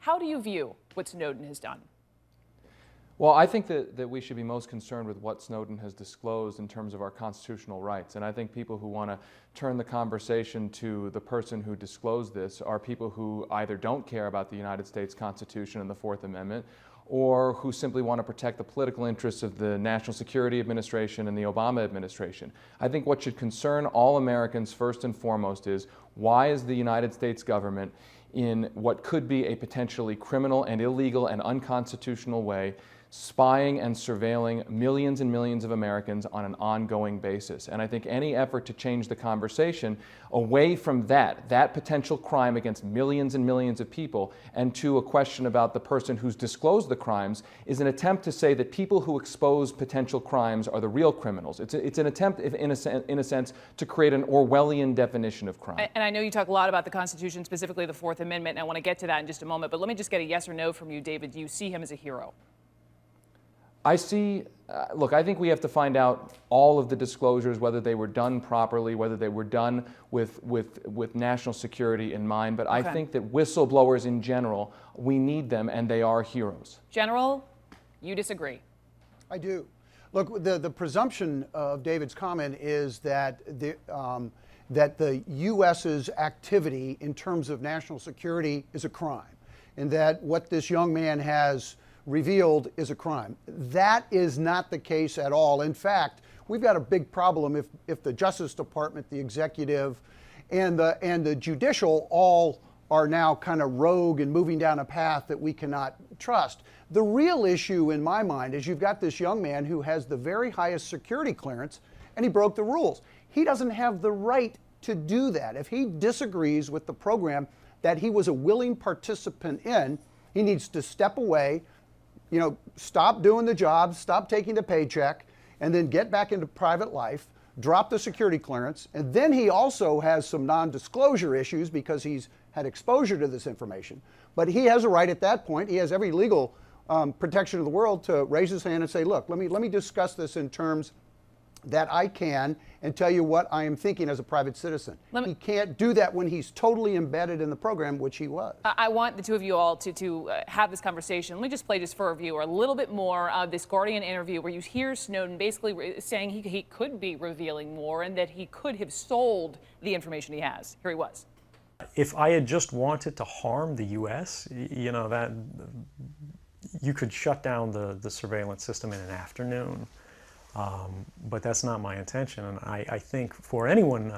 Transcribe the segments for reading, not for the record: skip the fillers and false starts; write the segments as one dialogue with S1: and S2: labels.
S1: How do you view what Snowden has done?
S2: Well, I think that we should be most concerned with what Snowden has disclosed in terms of our constitutional rights. And I think people who want to turn the conversation to the person who disclosed this are people who either don't care about the United States Constitution and the Fourth Amendment, or who simply want to protect the political interests of the National Security Administration and the Obama administration. I think what should concern all Americans first and foremost is, why is the United States government, in what could be a potentially criminal and illegal and unconstitutional way, spying and surveilling millions and millions of Americans on an ongoing basis? And I think any effort to change the conversation away from that potential crime against millions and millions of people, and to a question about the person who's disclosed the crimes, is an attempt to say that people who expose potential crimes are the real criminals. It's an attempt, in a sense, to create an Orwellian definition of crime.
S1: And I know you talk a lot about the Constitution, specifically the Fourth Amendment, and I want to get to that in just a moment, but let me just get a yes or no from you, David. Do you see him as a hero?
S2: I see, look, I think we have to find out all of the disclosures, whether they were done properly, whether they were done with national security in mind. But I think that whistleblowers in general, we need them, and they are heroes.
S1: General, you disagree?
S3: I do. Look, the presumption of David's comment is that the U.S.'s activity in terms of national security is a crime, and that what this young man has revealed is a crime. That is not the case at all. In fact, we've got a big problem if the Justice Department, the executive, and the judicial all are now kind of rogue and moving down a path that we cannot trust. The real issue in my mind is you've got this young man who has the very highest security clearance, and he broke the rules. He doesn't have the right to do that. If he disagrees with the program that he was a willing participant in, he needs to step away, stop doing the job, stop taking the paycheck, and then get back into private life, drop the security clearance. And then he also has some non-disclosure issues because he's had exposure to this information. But he has a right at that point, he has every legal protection of the world to raise his hand and say, look, let me discuss this in terms that I can and tell you what I am thinking as a private citizen. He can't do that when he's totally embedded in the program, which he was.
S1: I want the two of you all to have this conversation. Let me just play just for a viewer a little bit more of this Guardian interview where you hear Snowden basically saying he could be revealing more and that he could have sold the information he has. Here he was.
S4: If I had just wanted to harm the U.S., that you could shut down the surveillance system in an afternoon. But that's not my intention, and I think for anyone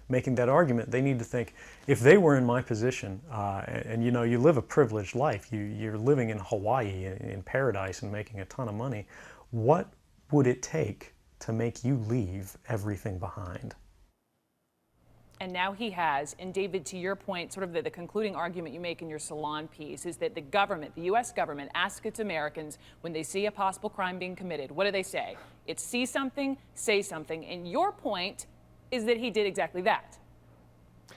S4: making that argument, they need to think, if they were in my position, and you live a privileged life, you're living in Hawaii, in paradise, and making a ton of money, what would it take to make you leave everything behind?
S1: And now he has, and David, to your point, sort of the concluding argument you make in your Salon piece is that the government, the U.S. government, asks its Americans when they see a possible crime being committed, what do they say? It's see something, say something. And your point is that he did exactly that.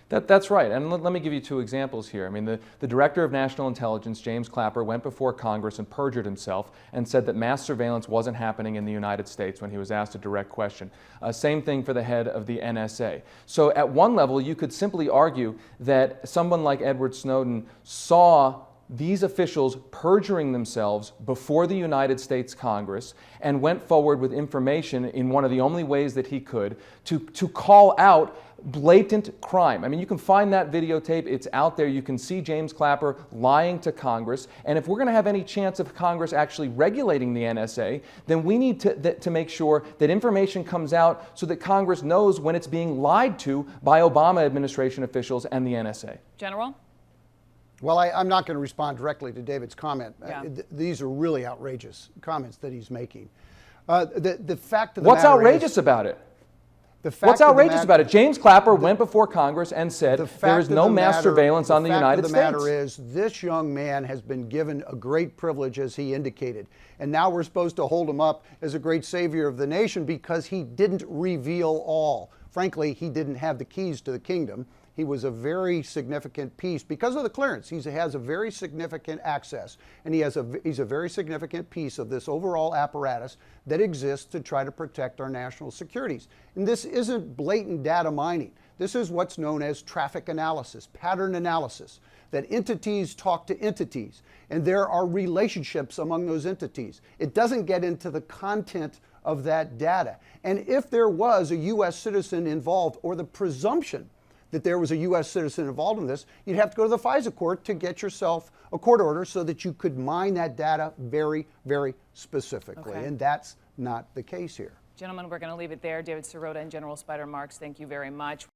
S2: That's right, and let me give you two examples here. I mean, the Director of National Intelligence, James Clapper, went before Congress and perjured himself and said that mass surveillance wasn't happening in the United States when he was asked a direct question. Same thing for the head of the NSA. So at one level, you could simply argue that someone like Edward Snowden saw these officials perjuring themselves before the United States Congress and went forward with information in one of the only ways that he could to call out blatant crime. I mean, you can find that videotape. It's out there. You can see James Clapper lying to Congress. And if we're going to have any chance of Congress actually regulating the NSA, then we need to make sure that information comes out so that Congress knows when it's being lied to by Obama administration officials and the NSA.
S1: General?
S3: Well, I'm not going to respond directly to David's comment.
S1: Yeah.
S3: These are really outrageous comments that he's making. The fact of the
S2: What's
S3: matter
S2: outrageous
S3: is,
S2: about it?
S3: the fact
S2: What's
S3: of the
S2: outrageous about it? James Clapper went before Congress and said there is no mass surveillance on the United States.
S3: The fact of the matter is, this young man has been given a great privilege, as he indicated. And now we're supposed to hold him up as a great savior of the nation because he didn't reveal all. Frankly, he didn't have the keys to the kingdom. He was a very significant piece because of the clearance. He has a very significant access, and he's a very significant piece of this overall apparatus that exists to try to protect our national securities. And this isn't blatant data mining. This is what's known as traffic analysis, pattern analysis, that entities talk to entities, and there are relationships among those entities. It doesn't get into the content of that data. And if there was a U.S. citizen involved, or the presumption that there was a U.S. citizen involved in this, you'd have to go to the FISA court to get yourself a court order so that you could mine that data very, very specifically.
S1: Okay.
S3: And that's not the case here.
S1: Gentlemen, we're going to leave it there. David Sirota and General Spider Marks, thank you very much.